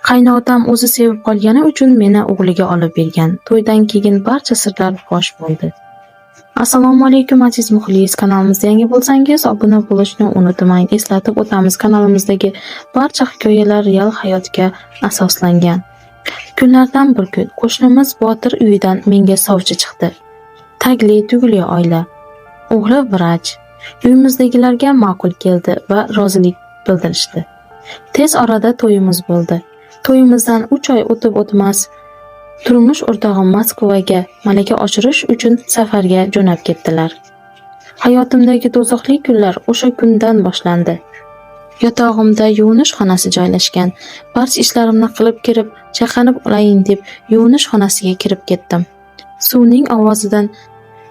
Qaynotam o'zi sevib qolgani uchun meni o'g'liga olib bergan. To'ydan keyin barcha sirlar fosh bo'ldi. Assalomu alaykum aziz muxlis, kanalimizga yangi bo'lsangiz obuna bo'lishni unutmang. Eslatib o'tamiz, kanalimizdagi barcha hikoyalar real hayotga asoslangan. Kunlardan bir kun qo'shnimiz Botir uyidan menga sovchi chiqdi. Tagli tugli oila. O'g'li vrach. Uyimizdagilarga ma'qul keldi va rozilik bildirishdi. Tez orada to'yimiz bo'ldi. To'yimizdan 3 oy o'tib o'tmas turmush o'rtog'im Moskvaga malaka oshirish uchun safarga jo'nab ketdilar. Hayotimdagi do'zaxli kunlar o'sha kundan boshlandi. Yotog'imda yuvinish xonasi joylashgan. Barcha ishlarimni qilib kirib, chayqanib olayin deb yuvinish xonasiga kirib ketdim. Suvning ovozidan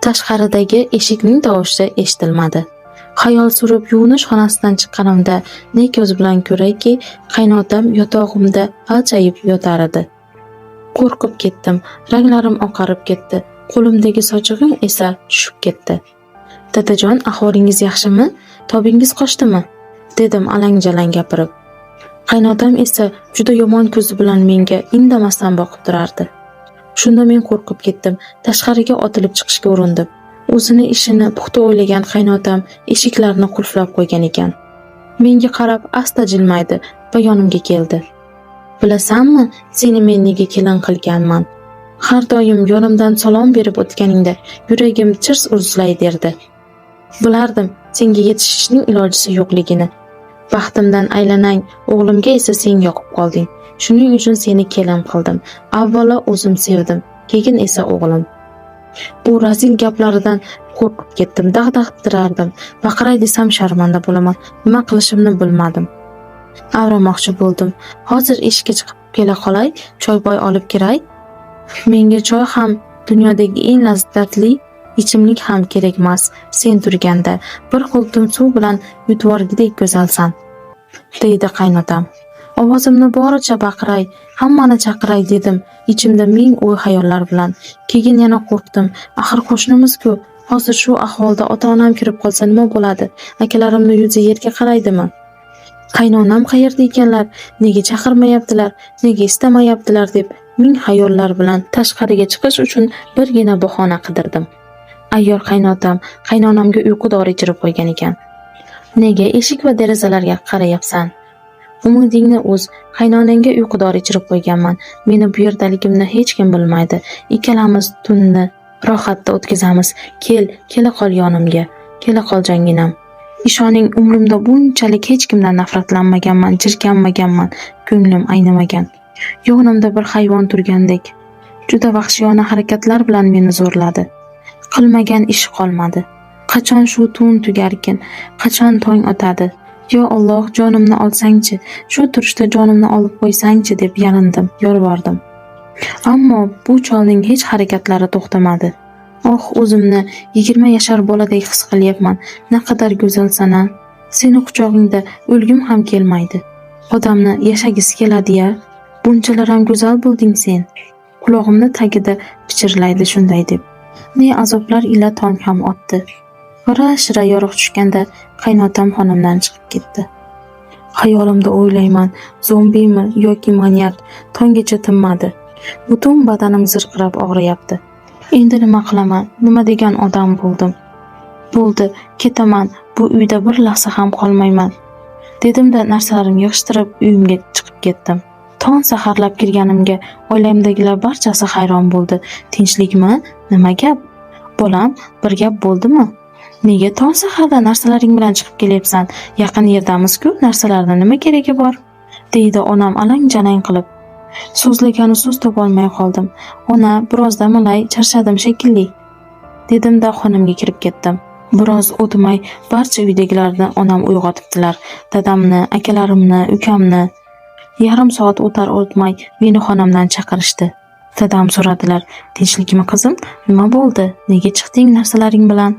tashqaridagi eshikning tovushi eshitilmadi. Xayol surib yuvinish xonasidan chiqqanimda ne ko'z bilan ko'rayki, qaynotam yotog'imda aljayib yotar edi. Qo'rqib ketdim, ranglarim oqarib ketdi, qo'limdagi sochig'im esa tushib ketdi. "Dadajon, ahvolingiz yaxshimi? Tobingiz qochdimi?" dedim alang-jalang gapirib. Qaynotam esa juda yomon ko'zi bilan menga indamasdan boqib turardi. Shunda men qo'rqib ketdim, tashqariga otilib chiqishga urindim. O'zini ishini puxta o'ylagan qaynotam eshiklarni qulflab qo'ygan ekan. Menga qarab asta jilmaydi va yonimga keldi. "Bilasanmi, seni men nega kelin qilganman? Har doim yonimdan salom berib o'tganingda yuragim chirs urzlay derdi. Bilardim, senga yetishishning ilojisi yo'qligini. Baxtimdan aylanay, o'g'limga esa sen yoqib qolding. Shuning uchun seni kelin qildim. Avvalo o'zim sevdim, keyin esa o'g'lim." Bu razil gaplaridan qo'rqib ketdim, dag'dagʼ tirardim. Baqiray desam sharmanda bo'laman. Nima qilishimni bilmadim. Avramoqchi bo'ldim. "Hozir eshikka chiqib kela qolay, choy-boy olib kiray. Menga choy ham dunyodagi eng lazzatli ichimlik ham kerakmas. Sen turganda bir qultum suv bilan yutvorgidek go'zalsan", deydi qaynotam. Ovozimni boricha baqiray, hammani chaqiray dedim, ichimda ming o'y-xayollar bilan. Keyin yana qo'rqdim. Axir qo'shnimiz-ku, hozir shu ahvolda ota-onam kirib qolsa nima bo'ladi? Akalarimni yuzi yerga qaraydimi? Qaynonam qayerda ekanlar? Nega chaqirmayaptilar? Nega istamayaptilar deb ming xayollar bilan tashqariga chiqish uchun birgina bahona qidirdim. Ayyor qaynotam qaynonamga uyqu dori ichirib qo'ygan ekan. "Nega eshik va derazalarga qarayapsan? Umidingni o'z, qaynonangga uyqu dori ichirib qo'yganman. Meni bu yerdaligimni hech kim bilmaydi. Ikkalamiz tunni rohatda o'tkazamiz. Kela qol yonimga. Kela qol jonginam. Ishoning, umrimda bunchalik hech kimdan nafratlanmaganman, jirkanmaganman, ko'nglim aynamagan. Yonimda bir hayvon turgandek, juda vahshiyona harakatlar bilan meni zo'rladi. Qilmagan ish qolmadi. Qachon shu tun tugarkin? Qachon tong otadi? Yo Alloh, jonimni olsangchi, shu turishda jonimni olib qo'ysangchi deb yalindim, yolvordim. Ammo bu cholning hech harakatlari to'xtamadi. Oh, o'zimni 20 yashar boladek his qilyapman. Naqadar go'zalsan-a. Seni quchog'ingda o'lgim ham kelmaydi. Odamni yashagisi keladi-ya. Bunchalar ham go'zal bo'lding sen. Quloqimni tagida pichirlaydi shunday deb. Ne azoblar ila tong ham otdi. G'ira-shira yorug' tushganda qaynotam xonamdan chiqib ketdi. Xayolimda o'ylayman, zombimi yoki manyak, tonggacha tinmadi. Butun badanim zirqirab og'riyapti. Endi nima qilaman? Nima degan odam bo'ldim? Bo'ldi, ketaman. Bu uyda bir lahza ham qolmayman, dedimda narsalarimni yig'ishtirib uyimga chiqib ketdim. Tong saharlab kirganimga oilamdagilar barchasi hayron bo'ldi. "Tinchlikmi? Nima gap? Bolam, bir gap bo'ldimi? Nega tong saharda narsalaring bilan chiqib kelyapsan? Yaqin yerdamiz-ku, narsalarning nima keragi bor?" deydi onam alang-jalang qilib. So'zlagani so'z topolmay qoldim. "Ona, biroz dam olay, charchadim shekilli", dedimda xonamga kirib ketdim. Biroz o'tmay barcha uydagilarni onam uyg'otibdilar. Dadamni, akalarimni, ukamni. Yarim soat o'tar o'tmay meni xonamdan chaqirishdi. Dadam so'radilar: "Tinchlikmi qizim? Nima bo'ldi? Nega chiqding narsalaring bilan?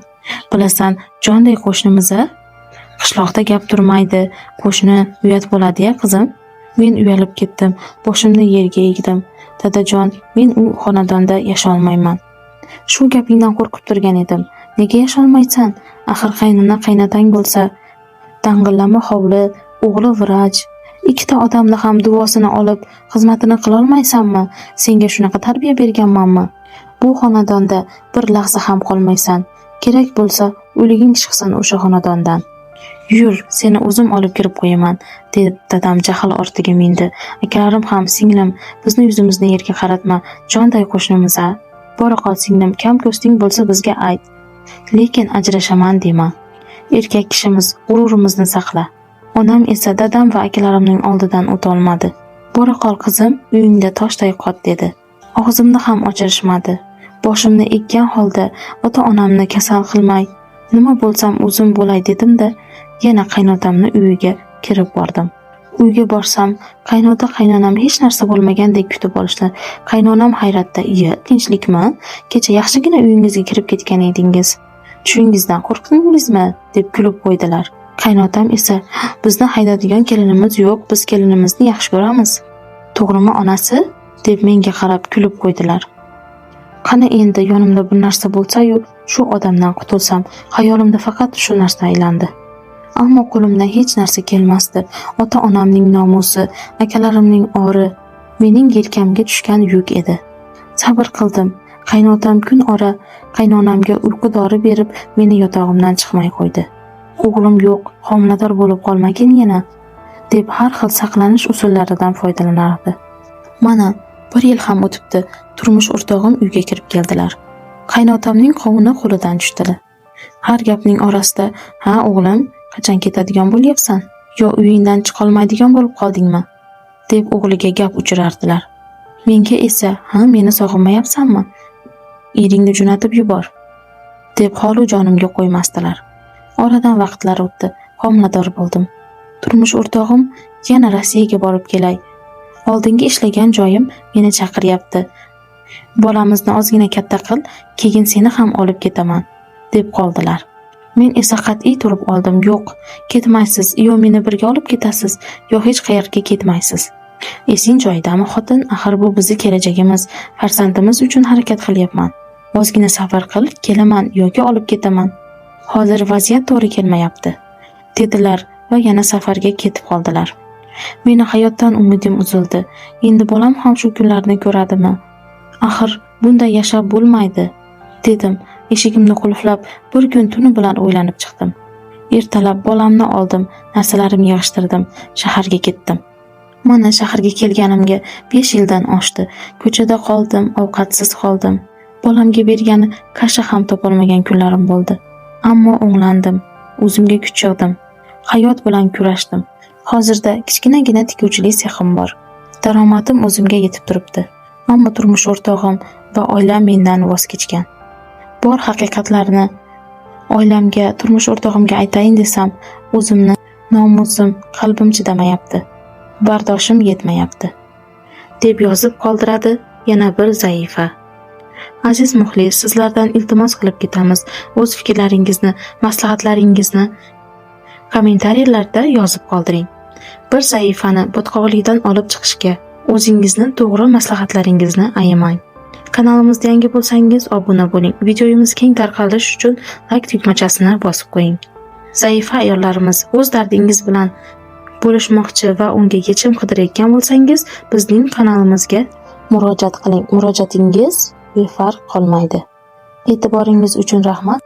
Bilasan, jondek qo'shnimiz-a? Qishloqda gap turmaydi, qo'shni uyat bo'ladi-ya qizim." Men uyalib ketdim, boshimni yerga egdim. "Dadajon, men u xonadonda yasholmayman. Shu gapingdan qo'rqib turgan edim." "Nega yasholmaysan? Axir qaynona qaynotang bo'lsa, dang'illama hovli, o'g'li vrach, Ikkita odamni ham duosini olib xizmatini qilolmaysanmi? Senga shunaqa tarbiya berganmanmi? Bu xonadonda bir lahza ham qolmaysan. Kerak bo'lsa, o'liging chiqsin o'sha xonadondan. Yur, seni o'zim olib kirib qo'yaman, deb dadam jahl ortiga mindi. Akalarim ham, singlim, bizni yuzimizni yerga qaratma, jonday qo'shnimiz-a. Bora qol singlim, kam ko'sting bo'lsa bizga ayt. Lekin ajrashaman dema. Erkak kishimiz, g'ururimizni saqla. Onam esa dadam va akalarimning oldidan o'tolmadi. Bora qol qizim, uyingda toshday qot dedi. Og'zimni ham ochirishmadi. Boshimni ekkan holda ota-onamni kasal qilmay, nima bo'lsam o'zim bo'lay dedim-da, yana qaynotamni uyiga kirib bordim. Uyga borsam, qaynota qaynonam hech narsa bo'lmagandek kutib olishdi. Qaynonam hayratda, "Iya, tinchlikmi? Kecha yaxshigina uyingizga kirib ketgan edingiz. Tushingizdan qo'rqdingizmi?" deb kulib qo'ydilar. Qaynotam esa, "Bizni haydadigan kelinimiz yo'q, biz kelinimizni yaxshi ko'ramiz." "To'g'rimi onasi?" deb menga qarab kulib qo'ydilar. Qani endi yonimda bir narsa bo'lsa-yu, shu odamdan qutulsam, xayolimda faqat shu narsa aylandi. Ammo qo'limdan hech narsa kelmasdi. Ota-onamning nomusi, akalarimning ori mening yelkamga tushgan yuk edi. Sabr qildim. Qaynotam kun ora qaynonamga uyqu dori berib, meni yotog'imdan chiqmay qo'ydi. "O'g'lim yo'q, homilador bo'lib qolmagin yana", deb har xil saqlanish usullaridan foydalanardi. Mana 1 yil ham o'tibdi, turmush o'rtog'im uyga kirib keldilar. Qaynotamning qovuni qo'lidan tushdilar. Har gapning orasida, "Ha o'g'lim, qachon ketadigan bo'lyapsan? Yo uyingdan chiqolmaydigan bo'lib qoldingmi?" deb o'g'liga gap uchirardilar. Menga esa, "Ha, meni sog'inmayapsanmi? Eringni jo'natib yubor", deb holu jonimga qo'ymasdilar. Oradan vaqtlar o'tdi, homilador bo'ldim. Turmush o'rtog'im yana Rossiyaga borib kelay. Oldingi ishlagan joyim meni chaqiryapti. "Bolamizni ozgina katta qil, keyin seni ham olib ketaman", deb qoldilar. Men esa qat'iy turib oldim. "Yo'q, ketmaysiz, yo meni birga olib ketasiz, yo hech qayerga ketmaysiz." "Esing joyidami xotin? Axir bu bizni kelajagimiz, farzandimiz uchun harakat qilyapman. Ozgina sabr qil, kelaman yoki olib ketaman. Hozir vaziyat to'g'ri kelmayapti", dedilar va yana safarga ketib qoldilar. Meni hayotdan umidim uzildi. Endi bolam ham shu kunlarni ko'radimi? Axir bunday yashab bo'lmaydi, dedim. Eshigimni qulflab, bir kun tuni bilan o'ylanib chiqdim. Ertalab bolamni oldim, narsalarimni yig'ishtirdim, shaharga ketdim. Mana shaharga kelganimga 5 yildan oshdi. Ko'chada qoldim, ovqatsiz qoldim. Bolamga bergan kasha ham topolmagan kunlarim bo'ldi. Ammo o'nglandim, o'zimga kuch yig'dim, hayot bilan kurashdim. Hozirda kichkinagina tikuvchilik sexim bor. Daromadim o'zimga yetib turibdi. Ammo turmush o'rtog'im va oilam mendan voz kechgan. Bor haqiqatlarni oilamga, turmush o'rtog'imga aytayin desam, o'zimni nomusim, qalbim chidamayapti. Bardoshim yetmayapti, deb yozib qoldiradi yana bir zaifa. Aziz muxlis, sizlardan iltimos qilib ketamiz. O'z fikrlaringizni, maslahatlaringizni kommentariyalarda yozib qoldiring. Bir zaifani botqoqlikdan olib chiqishga o'zingizni to'g'ri maslahatlaringizni ayamang. Kanalimizga yangi bo'lsangiz obuna bo'ling. Videomiz keng tarqalish uchun like tugmachasini bosib qo'ying. Zaifa ayollarimiz o'z dardingiz bilan bo'lishmoqchi va unga yechim qidirayotgan bo'lsangiz, bizning kanalimizga murojaat qiling. Murojaatingiz befarq qolmaydi. E'tiboringiz uchun rahmat.